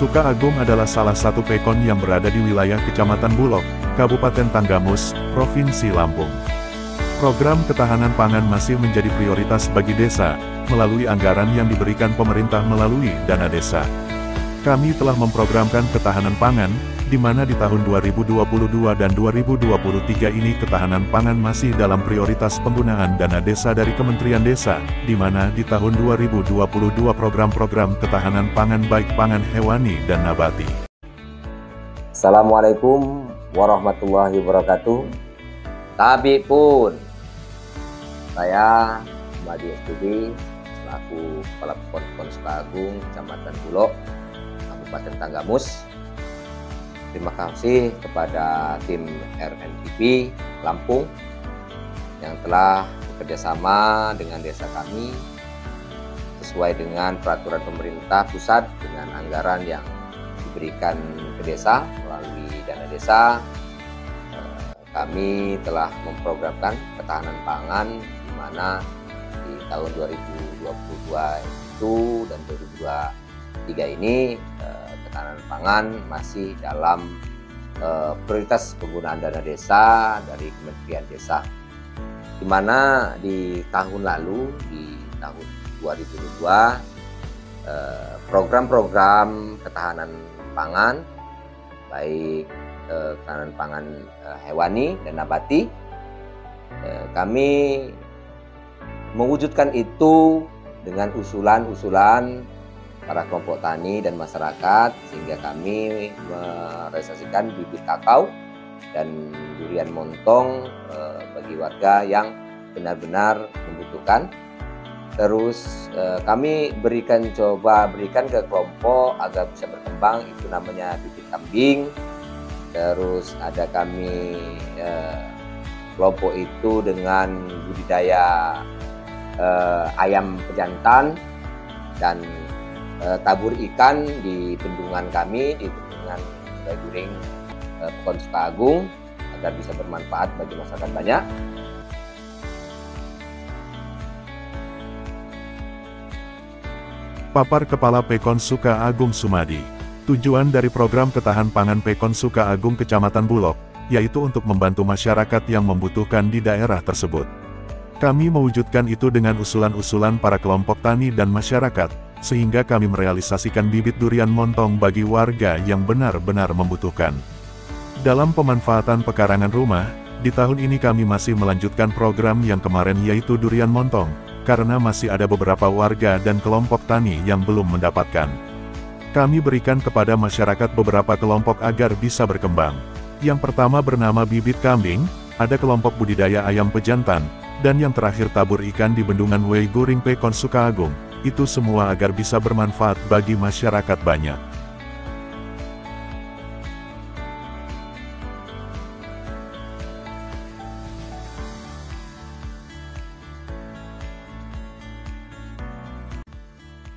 Suka Agung adalah salah satu pekon yang berada di wilayah Kecamatan Bulog, Kabupaten Tanggamus, Provinsi Lampung. Program ketahanan pangan masih menjadi prioritas bagi desa, melalui anggaran yang diberikan pemerintah melalui dana desa. Kami telah memprogramkan ketahanan pangan, di mana di tahun 2022 dan 2023 ini ketahanan pangan masih dalam prioritas penggunaan dana desa dari Kementerian Desa, di mana di tahun 2022 program-program ketahanan pangan baik pangan hewani dan nabati. Assalamualaikum warahmatullahi wabarakatuh. Tabi pun, saya Madi Estudi, selaku Kepala Pekon Suka Agung, Kecamatan Bulog, Kabupaten Tanggamus. Terima kasih kepada tim RNTP Lampung yang telah bekerjasama dengan desa kami sesuai dengan peraturan pemerintah pusat dengan anggaran yang diberikan ke desa melalui dana desa. Kami telah memprogramkan ketahanan pangan di mana di tahun 2022 itu dan 2023 ini ketahanan pangan masih dalam prioritas penggunaan dana desa dari Kementerian Desa, di mana di tahun lalu, di tahun 2022, program-program ketahanan pangan baik ketahanan pangan hewani dan nabati, kami mewujudkan itu dengan usulan-usulan para kelompok tani dan masyarakat, sehingga kami merealisasikan bibit kakao dan durian montong bagi warga yang benar-benar membutuhkan. Terus kami coba berikan ke kelompok agar bisa berkembang, itu namanya bibit kambing. Terus ada kami kelompok itu dengan budidaya ayam pejantan dan tabur ikan di bendungan kami, di bendungan During Pekon Suka Agung, agar bisa bermanfaat bagi masyarakat banyak. Papar Kepala Pekon Suka Agung Sumadi. Tujuan dari program ketahanan pangan Pekon Suka Agung Kecamatan Bulog, yaitu untuk membantu masyarakat yang membutuhkan di daerah tersebut. Kami mewujudkan itu dengan usulan-usulan para kelompok tani dan masyarakat, sehingga kami merealisasikan bibit durian montong bagi warga yang benar-benar membutuhkan. Dalam pemanfaatan pekarangan rumah, di tahun ini kami masih melanjutkan program yang kemarin yaitu durian montong, karena masih ada beberapa warga dan kelompok tani yang belum mendapatkan. Kami berikan kepada masyarakat beberapa kelompok agar bisa berkembang. Yang pertama bernama bibit kambing, ada kelompok budidaya ayam pejantan, dan yang terakhir tabur ikan di bendungan During Pekon Suka Agung. Itu semua agar bisa bermanfaat bagi masyarakat banyak.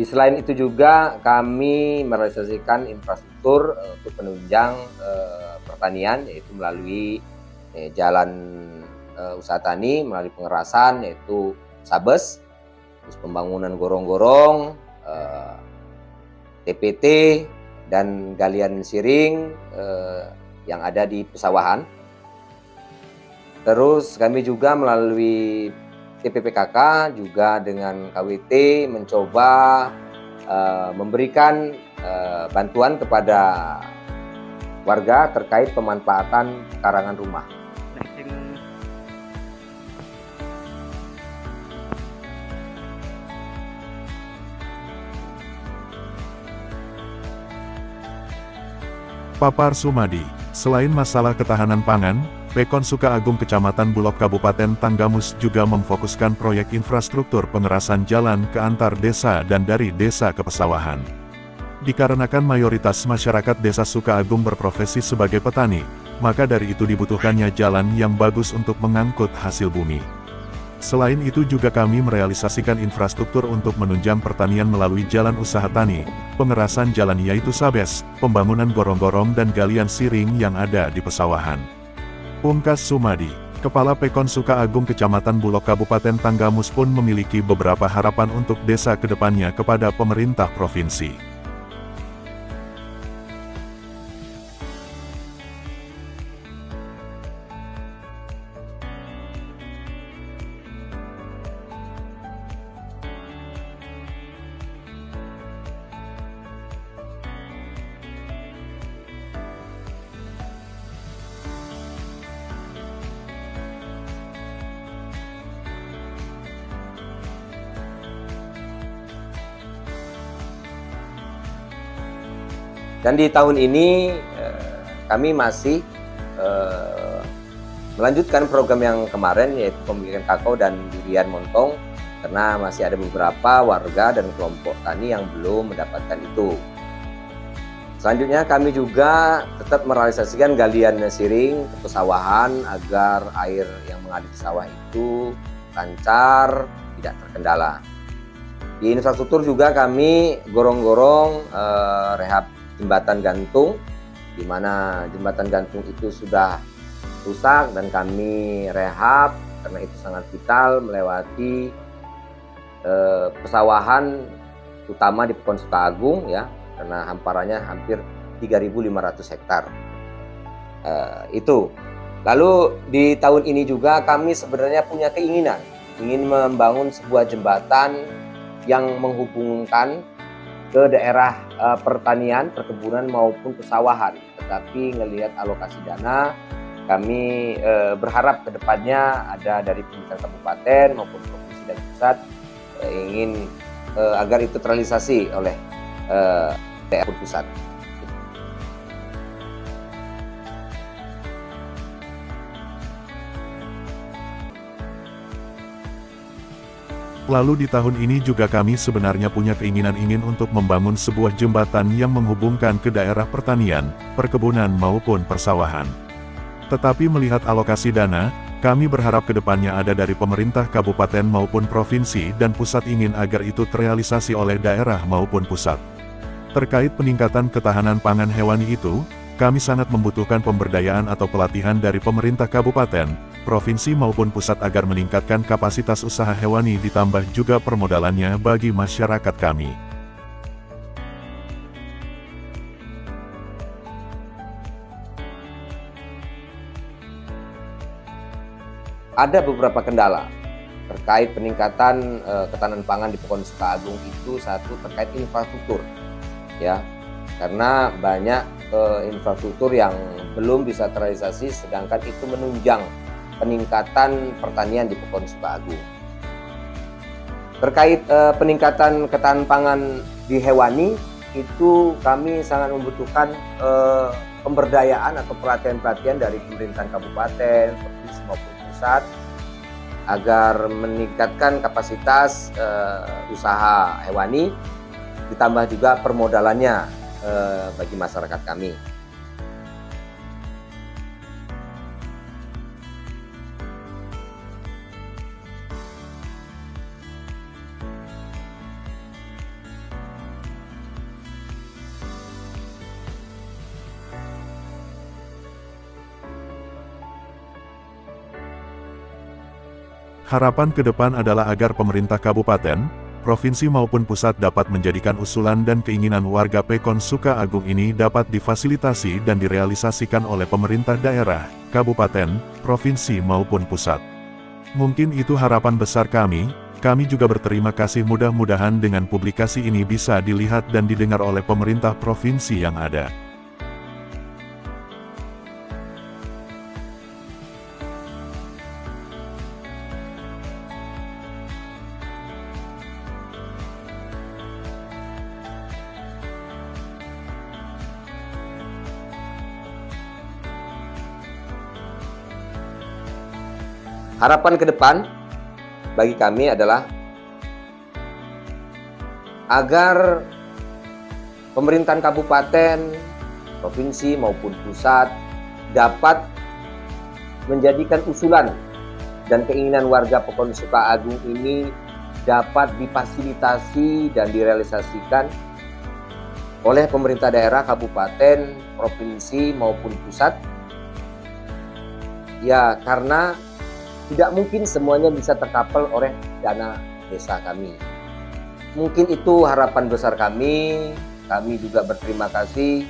Selain itu juga kami merealisasikan infrastruktur untuk penunjang pertanian, yaitu melalui jalan usaha tani, melalui pengerasan yaitu Sabes, terus pembangunan gorong-gorong, TPT, dan galian siring yang ada di pesawahan. Terus kami juga melalui TPPKK juga dengan KWT mencoba memberikan bantuan kepada warga terkait pemanfaatan pekarangan rumah. Papar Sumadi. Selain masalah ketahanan pangan, Pekon Suka Agung Kecamatan Bulog Kabupaten Tanggamus juga memfokuskan proyek infrastruktur pengerasan jalan ke antar desa dan dari desa ke pesawahan. Dikarenakan mayoritas masyarakat desa Suka Agung berprofesi sebagai petani, maka dari itu dibutuhkannya jalan yang bagus untuk mengangkut hasil bumi. Selain itu juga kami merealisasikan infrastruktur untuk menunjang pertanian melalui jalan usaha tani, pengerasan jalan yaitu Sabes, pembangunan gorong-gorong dan galian siring yang ada di pesawahan. Pungkas Sumadi, Kepala Pekon Suka Agung Kecamatan Bulog Kabupaten Tanggamus pun memiliki beberapa harapan untuk desa kedepannya kepada pemerintah provinsi. Dan di tahun ini kami masih melanjutkan program yang kemarin, yaitu pembibitan kakao dan durian montong, karena masih ada beberapa warga dan kelompok tani yang belum mendapatkan itu. Selanjutnya kami juga tetap merealisasikan galian siring ke pesawahan agar air yang mengalir di sawah itu lancar, tidak terkendala. Di infrastruktur juga kami gorong-gorong rehab jembatan gantung, di mana jembatan gantung itu sudah rusak dan kami rehab karena itu sangat vital melewati pesawahan utama di Pekon Sukaagung ya, karena hamparannya hampir 3.500 hektar. Itu. Lalu di tahun ini juga kami sebenarnya punya keinginan ingin membangun sebuah jembatan yang menghubungkan ke daerah pertanian, perkebunan maupun pesawahan. Tetapi ngelihat alokasi dana, kami berharap kedepannya ada dari pemerintah kabupaten maupun provinsi dan pusat ingin agar itu terrealisasi oleh daerah pusat. Lalu di tahun ini juga kami sebenarnya punya keinginan ingin untuk membangun sebuah jembatan yang menghubungkan ke daerah pertanian, perkebunan maupun persawahan. Tetapi melihat alokasi dana, kami berharap kedepannya ada dari pemerintah kabupaten maupun provinsi dan pusat ingin agar itu terrealisasi oleh daerah maupun pusat. Terkait peningkatan ketahanan pangan hewani itu, kami sangat membutuhkan pemberdayaan atau pelatihan dari pemerintah kabupaten, provinsi maupun pusat agar meningkatkan kapasitas usaha hewani ditambah juga permodalannya bagi masyarakat kami. Ada beberapa kendala terkait peningkatan ketahanan pangan di Pekon Sukaagung itu. Satu, terkait infrastruktur ya, karena banyak infrastruktur yang belum bisa terrealisasi sedangkan itu menunjang peningkatan pertanian di Pekon Sukaagung. Terkait peningkatan ketahanan pangan di hewani itu kami sangat membutuhkan pemberdayaan atau pelatihan-pelatihan dari pemerintahan kabupaten, provinsi maupun pusat agar meningkatkan kapasitas usaha hewani, ditambah juga permodalannya bagi masyarakat kami. Harapan ke depan adalah agar pemerintah kabupaten, provinsi maupun pusat dapat menjadikan usulan dan keinginan warga Pekon Sukaagung ini dapat difasilitasi dan direalisasikan oleh pemerintah daerah, kabupaten, provinsi maupun pusat. Mungkin itu harapan besar kami juga berterima kasih mudah-mudahan dengan publikasi ini bisa dilihat dan didengar oleh pemerintah provinsi yang ada. Harapan ke depan bagi kami adalah agar pemerintahan kabupaten, provinsi maupun pusat dapat menjadikan usulan dan keinginan warga Pekon Sukaagung ini dapat difasilitasi dan direalisasikan oleh pemerintah daerah, kabupaten, provinsi maupun pusat. Ya, karena tidak mungkin semuanya bisa terkapal oleh dana desa kami. Mungkin itu harapan besar kami. Kami juga berterima kasih.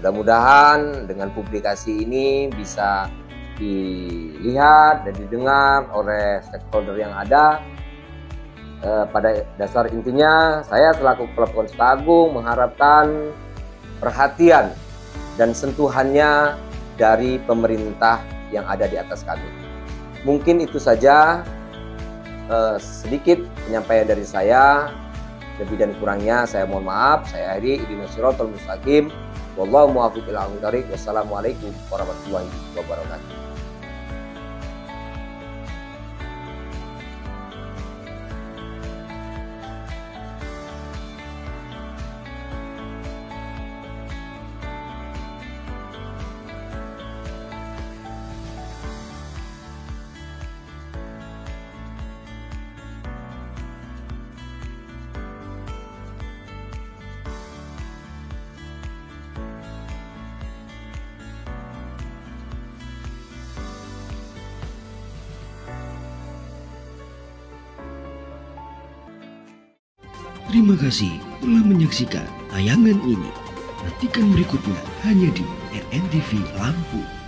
Mudah-mudahan dengan publikasi ini bisa dilihat dan didengar oleh stakeholder yang ada. Pada dasar intinya, saya selaku Kepala Pekon Sukaagung mengharapkan perhatian dan sentuhannya dari pemerintah yang ada di atas kami. Mungkin itu saja sedikit penyampaian dari saya. Lebih dan kurangnya saya mohon maaf. Saya Heri Idina Sirotol Mustaqim. Wallahu muwaffiq ila aqwamit thoriq. Wassalamualaikum warahmatullahi wabarakatuh. Terima kasih telah menyaksikan tayangan ini. Nantikan berikutnya hanya di RNTV Lampung.